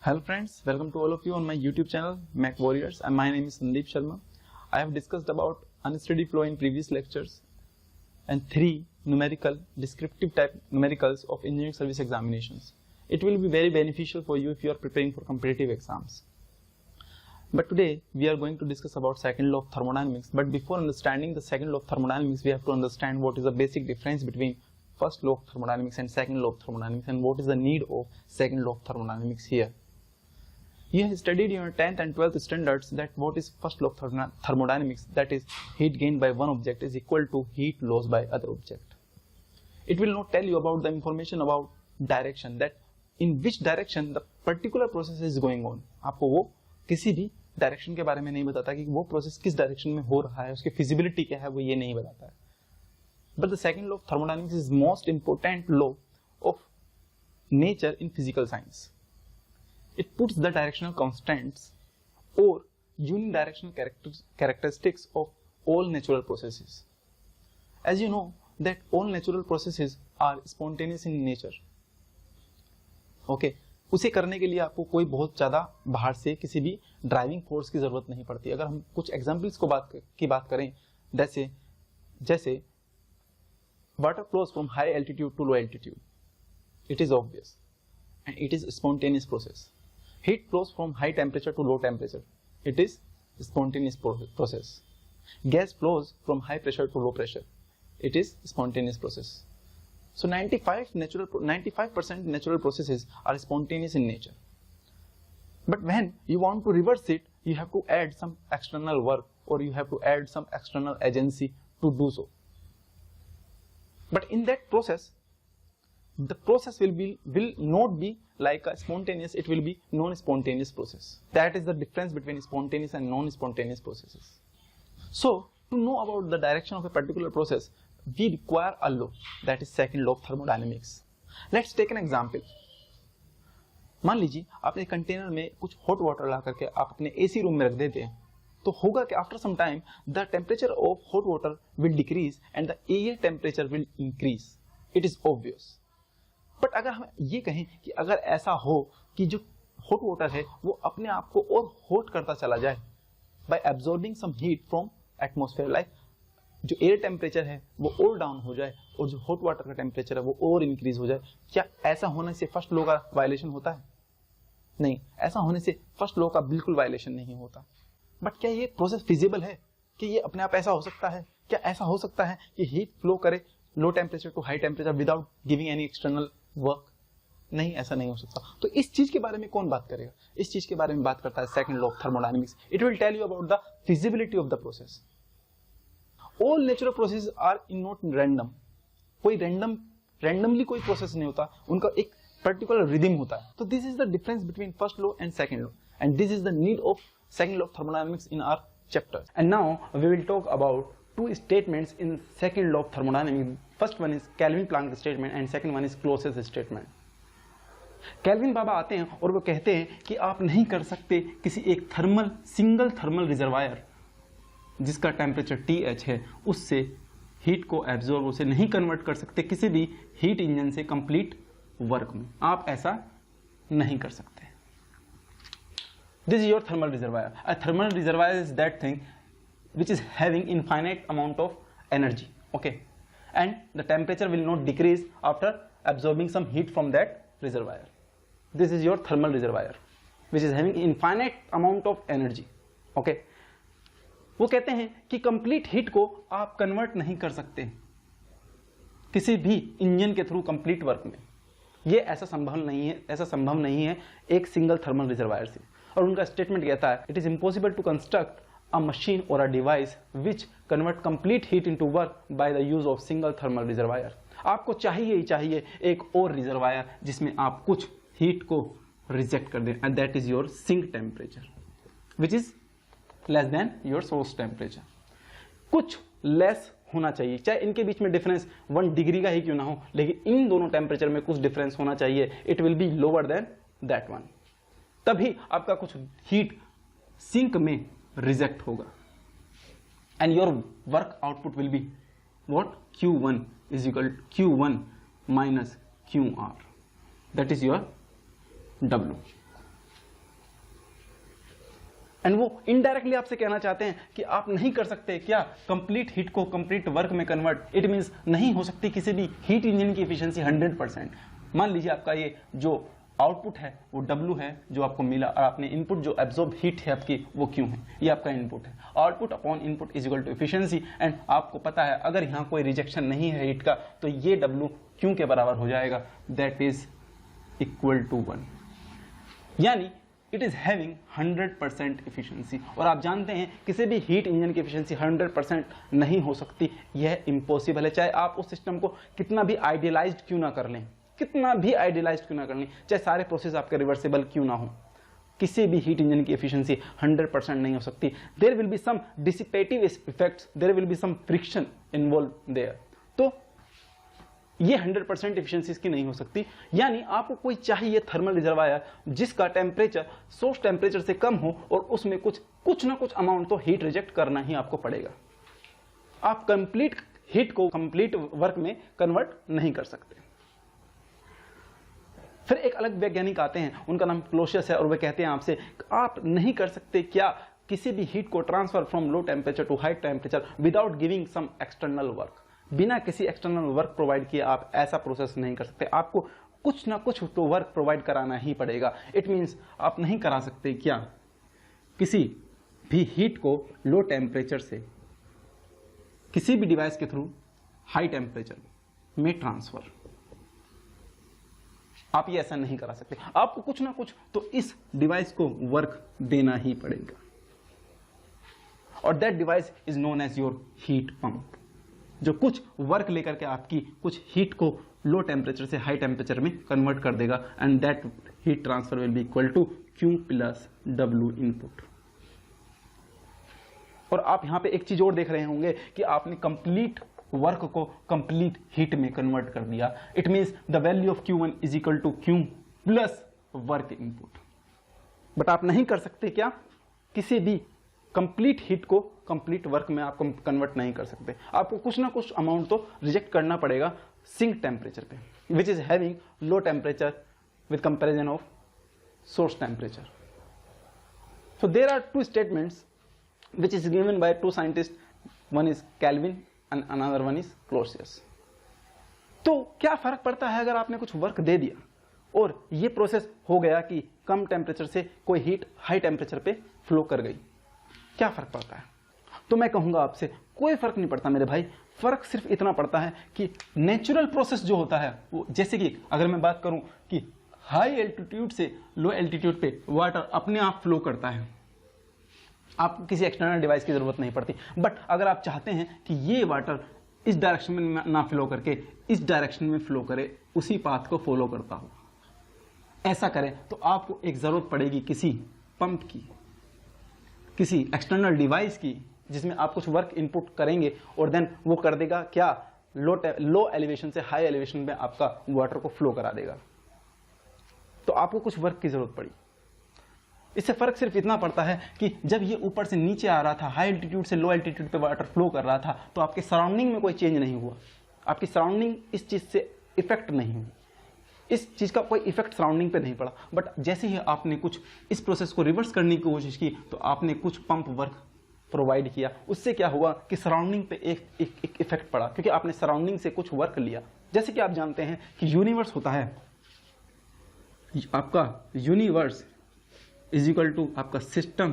Hello friends, welcome to all of you on my YouTube channel Mac Warriors, and my name is Sandeep Sharma. I have discussed about unsteady flow in previous lectures and 3 numerical descriptive type numericals of engineering service examinations. It will be very beneficial for you if you are preparing for competitive exams. But today we are going to discuss about second law of thermodynamics. But before understanding the second law of thermodynamics, we have to understand what is the basic difference between first law of thermodynamics and second law of thermodynamics, and what is the need of second law of thermodynamics here. You have studied in your 10th and 12th standards that what is first law of thermodynamics, that is heat gained by one object is equal to heat lost by other object. It will not tell you about the information about direction, that in which direction the particular process is going on. आपको वो किसी भी direction के बारे में नहीं बताता कि वो प्रोसेस किस डायरेक्शन में हो रहा है, उसकी फिजिबिलिटी क्या है, वो ये नहीं बताता है. But the second law of thermodynamics is most important law of nature in physical science. It puts the directional constants or unidirectional characteristics of all natural processes. As you know that all natural processes are spontaneous in nature. Okay, उसे करने के लिए आपको कोई बहुत ज़्यादा बाहर से किसी भी ड्राइविंग फोर्स की ज़रूरत नहीं पड़ती. अगर हम कुछ एग्जाम्पल्स की बात करें, जैसे water flows from high altitude to low altitude. It is obvious and it is a spontaneous process. Heat flows from high temperature to low temperature. It is a spontaneous process. Gas flows from high pressure to low pressure. It is a spontaneous process. So 95% natural processes are spontaneous in nature. But when you want to reverse it, you have to add some external work, or you have to add some external agency to do so. But in that process, the process will not be like a spontaneous, it will be non-spontaneous process. That is the difference between spontaneous and non-spontaneous processes. So, to know about the direction of a particular process, we require a law, that is second law of thermodynamics. Let's take an example. मान लीजिए आपने container में कुछ hot water ला करके आप अपने AC room में रख देते हैं, तो होगा कि after some time the temperature of hot water will decrease and the air temperature will increase. It is obvious. But अगर हम ये कहें कि अगर ऐसा हो कि जो हॉट वाटर है वो अपने आप को और हॉट करता चला जाए by absorbing some heat from atmosphere, like जो एयर टेम्परेचर है वो और डाउन हो जाए और जो हॉट वाटर का टेम्परेचर है वो और इंक्रीज हो जाए, क्या ऐसा होने से फर्स्ट लॉ का वायलेशन होता है? नहीं, ऐसा होने से फर्स्ट लॉ का बिल्कुल वायलेशन नहीं होता. बट क्या ये प्रोसेस फिजिबल है कि ये अपने आप ऐसा हो सकता है? क्या ऐसा हो सकता है कि हीट फ्लो करे low temperature to high temperature without giving any external work? नहीं, ऐसा नहीं हो सकता. तो इस चीज के बारे में कौन बात करेगा? इस चीज के बारे में बात करता है second law of thermodynamics. It will tell you about the feasibility of the process. All natural process are in not random. कोई रैंडमली कोई प्रोसेस नहीं होता, उनका एक पर्टिकुलर रिदम होता है. तो this is the difference between first law and second law, and this is the need of second law of thermodynamics in our chapter. And now we will talk about two statements in second law of thermodynamics. First one is Kelvin-Planck statement and second one is Clausius statement. Kelvin बाबा आते हैं और वो कहते हैं कि आप नहीं कर सकते किसी एक सिंगल थर्मल रिजर्वायर जिसका टेम्परेचर TH है उससे हीट को एब्जॉर्ब, उसे नहीं कन्वर्ट कर सकते किसी भी हीट इंजन से कंप्लीट वर्क में. आप ऐसा नहीं कर सकते. This is your thermal reservoir. A thermal reservoir is that thing which is having infinite amount of energy, okay, and the temperature will not decrease after absorbing some heat from that reservoir. This is your thermal reservoir which is having infinite amount of energy, okay. वो कहते हैं कि complete heat को आप convert नहीं कर सकते किसी भी इंजन के थ्रू complete work में. ये ऐसा संभव नहीं है एक सिंगल थर्मल रिजर्वायर से. और उनका स्टेटमेंट कहता है it is impossible to construct a machine और a device which convert complete heat into work by the use of single thermal reservoir. आपको चाहिए एक और रिजर्वायर जिसमें आप कुछ हीट को रिजेक्ट कर दें, and that is your sink temperature which is less than your source temperature. कुछ लेस होना चाहिए, चाहे इनके बीच में डिफरेंस 1 डिग्री का ही क्यों ना हो, लेकिन इन दोनों टेम्परेचर में कुछ डिफरेंस होना चाहिए. It will be lower than that one. तभी आपका कुछ हीट सिंक में रिजेक्ट होगा and your work output will be what? Q1 is equal Q1 minus QR. That is your W. And वो इनडायरेक्टली आपसे कहना चाहते हैं कि आप नहीं कर सकते क्या कंप्लीट हीट को कंप्लीट वर्क में कन्वर्ट। इट मींस नहीं हो सकती किसी भी हीट इंजन की एफिशिएंसी 100%। मान लीजिए आपका ये जो आउटपुट है वो W है जो आपको मिला, और आपने इनपुट जो एब्जॉर्ब हीट है आपकी वो Q है, ये आपका इनपुट है। Output upon input is equal to efficiency, and आपको पता है अगर यहाँ कोई रिजेक्शन नहीं है हीट का तो ये W Q के बराबर हो जाएगा, दैट इज इक्वल टू 1, यानी इट इज हैविंग 100% एफिशिएंसी। और आप जानते हैं किसी भी हीट इंजन की एफिशिएंसी 100% नहीं हो सकती, यह इम्पॉसिबल है। चाहे आप उस सिस्टम को कितना भी आइडियलाइज्ड क्यों ना कर लें, कितना भी आइडियलाइज्ड क्यों ना कर लें, चाहे सारे प्रोसेस आपके रिवर्सिबल क्यों ना हो, किसी भी हीट इंजन की एफिशिएंसी 100% नहीं हो सकती। There will be some dissipative effects, there will be some friction involve there. तो ये 100% एफिशिएंसी इसकी नहीं हो सकती, यानी आपको कोई चाहिए थर्मल रिजर्वायर जिसका टेम्परेचर सोर्स टेम्परेचर से कम हो और उसमें कुछ ना कुछ अमाउंट तो हीट रिजेक्ट करना ही आपको पड़ेगा। आप कंप्लीट हीट को कंप्लीट वर्क में कन्वर्ट नहीं कर सकते। फिर एक अलग वैज्ञानिक आते हैं, उनका नाम क्लोसियस है, और वे कहते हैं आपसे आप नहीं कर सकते क्या किसी भी हीट को transfer from low temperature to high temperature without giving some external work. बिना किसी एक्सटर्नल वर्क प्रोवाइड किए आप ऐसा प्रोसेस नहीं कर सकते, आपको कुछ ना कुछ तो वर्क प्रोवाइड कराना ही पड़ेगा। इट मींस आप नहीं करा सकते क्या किसी भी हीट को लो टेम्परेचर से किसी भी डिवाइस के थ्रू हाई टेम्परेचर में ट्रांसफर, आप ये ऐसा नहीं करा सकते। आपको कुछ ना कुछ तो इस डिवाइस को वर्क देना ही पड़ेगा, और that device is known as your heat pump, जो कुछ वर्क लेकर के आपकी कुछ हीट को लो टेम्परेचर से हाई टेम्परेचर में कन्वर्ट कर देगा, and that heat transfer will be equal to Q plus W input. और आप यहां पे एक चीज और देख रहे होंगे कि आपने कंप्लीट वर्क को कंप्लीट हीट में कन्वर्ट कर दिया। It means the value of Q1 is equal to Q plus work input. But आप नहीं कर सकते क्या किसी भी कंप्लीट हीट को कंप्लीट वर्क में आप कन्वर्ट नहीं कर सकते, आपको कुछ ना कुछ अमाउंट तो रिजेक्ट करना पड़ेगा सिंक टेम्परेचर पे, which is having low temperature with comparison of source temperature. So there are two statements which is given by two scientists, one is Kelvin and another one is Clausius। तो क्या फर्क पड़ता है अगर आपने कुछ work दे दिया और ये प्रोसेस हो गया कि कम टेम्परेचर से कोई हीट हाई टेम्परेचर पे फ्लो कर गई, क्या फर्क पड़ता है? तो मैं कहूंगा आपसे कोई फर्क नहीं पड़ता मेरे भाई। फर्क सिर्फ इतना पड़ता है कि नेचुरल प्रोसेस जो होता है वो, जैसे कि अगर मैं बात करूं कि हाई एल्टीट्यूड से लो एल्टीट्यूड पे वाटर अपने आप फ्लो करता है, आपको किसी एक्सटर्नल डिवाइस की जरूरत नहीं पड़ती। बट अगर आप चाहते हैं कि ये वाटर इस डायरेक्शन में ना फ्लो करके इस डायरेक्शन में फ्लो करे, उसी पाथ को फॉलो करता हो, ऐसा करें, तो आपको एक जरूरत पड़ेगी किसी पंप की, किसी एक्सटर्नल डिवाइस की, जिसमें आप कुछ वर्क इनपुट करेंगे और देन वो कर देगा क्या, लो एलिवेशन से हाई एलिवेशन में आपका वाटर को फ्लो करा देगा। तो आपको कुछ वर्क की जरूरत पड़ी। इससे फर्क सिर्फ इतना पड़ता है कि जब ये ऊपर से नीचे आ रहा था, हाई एल्टीट्यूड से लो एल्टीट्यूड पे वाटर फ्लो कर रहा था, तो आपके सराउंडिंग में कोई चेंज नहीं हुआ, आपकी सराउंडिंग इस चीज से इफेक्ट नहीं हुई, इस चीज का कोई इफेक्ट सराउंडिंग पे नहीं पड़ा। बट जैसे ही आपने कुछ इस प्रोसेस को रिवर्स करने की कोशिश की, तो आपने कुछ पंप वर्क प्रोवाइड किया, उससे क्या हुआ कि सराउंडिंग पे एक इफेक्ट पड़ा, क्योंकि आपने सराउंडिंग से कुछ वर्क लिया। जैसे कि आप जानते हैं कि यूनिवर्स होता है, आपका यूनिवर्स इज इक्वल टू आपका सिस्टम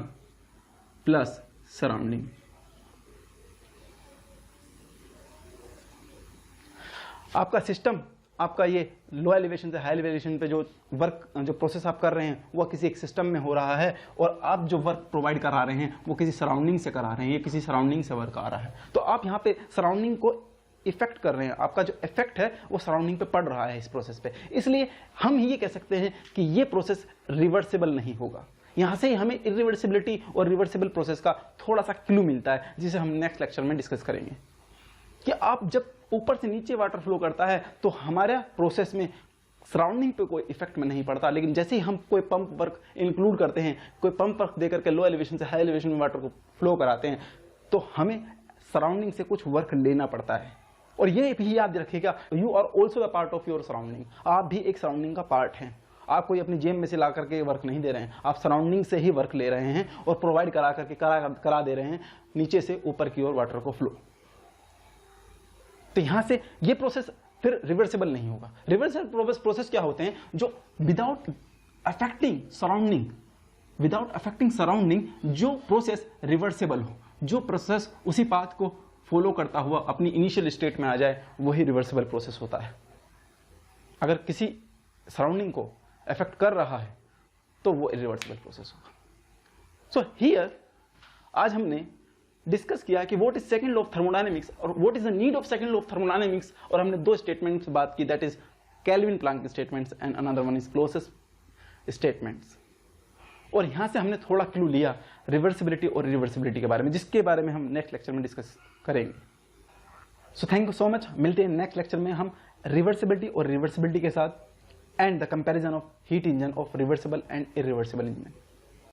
प्लस सराउंडिंग। आपका सिस्टम, आपका ये लो एलिवेशन से हाई एलिवेशन पे जो वर्क, जो प्रोसेस आप कर रहे हैं, वो किसी एक सिस्टम में हो रहा है, और आप जो वर्क प्रोवाइड करा रहे हैं वो किसी सराउंडिंग से करा रहे हैं, ये किसी सराउंडिंग से वर्क आ रहा है। तो आप यहाँ पे सराउंडिंग को इफेक्ट कर रहे हैं, आपका जो इफेक्ट है वो सराउंडिंग पे पड़ रहा है इस प्रोसेस पे। इसलिए हम ये कह सकते हैं कि ये प्रोसेस रिवर्सिबल नहीं होगा। यहां से ही हमें इरिवर्सिबिलिटी और रिवर्सिबल प्रोसेस का थोड़ा सा क्लू मिलता है, जिसे हम नेक्स्ट लेक्चर में डिस्कस करेंगे। कि आप जब ऊपर से नीचे वाटर फ्लो करता है तो हमारा प्रोसेस में सराउंडिंग पे कोई इफेक्ट में नहीं पड़ता, लेकिन जैसे ही हम कोई पंप वर्क इंक्लूड करते हैं, कोई पंप वर्क देकर के लो एलिवेशन से हाई एलिवेशन में वाटर को फ्लो कराते हैं, तो हमें सराउंडिंग से कुछ वर्क लेना पड़ता है। और ये भी याद रखिएगा, you are also the part of your surrounding, आप भी एक सराउंडिंग का पार्ट हैं। आप कोई अपनी जेब में से ला करके वर्क नहीं दे रहे हैं, आप सराउंडिंग से ही वर्क ले रहे हैं और प्रोवाइड करा करके करा दे रहे हैं नीचे से ऊपर की ओर वाटर को फ्लो। तो यहां से ये प्रोसेस फिर रिवर्सिबल नहीं होगा। रिवर्सिबल प्रोसेस क्या होते हैं? जो विदाउट अफेक्टिंग सराउंडिंग जो प्रोसेस रिवर्सिबल हो, जो प्रोसेस उसी पाथ को फॉलो करता हुआ अपनी इनिशियल स्टेट में आ जाए, वही रिवर्सिबल प्रोसेस होता है। अगर किसी सराउंडिंग को अफेक्ट कर रहा है तो वो इरिवर्सिबल प्रोसेस होगा। सो हियर आज हमने डिस्कस किया कि what is second law of thermodynamics और what is the need of second law of thermodynamics, और हमने दो स्टेटमेंट्स बात की, that is Kelvin Planck statements and another one is Clausius statements. और यहां से हमने थोड़ा क्लू लिया रिवर्सिबिलिटी और रिवर्सिबिलिटी के बारे में, जिसके बारे में हम नेक्स्ट लेक्चर में डिस्कस करेंगे। So thank you so much. मिलते हैं नेक्स्ट लेक्चर में हम रिवर्सिबिलिटी और रिवर्सिबिलिटी के साथ and the comparison of heat engine of reversible and irreversible engine.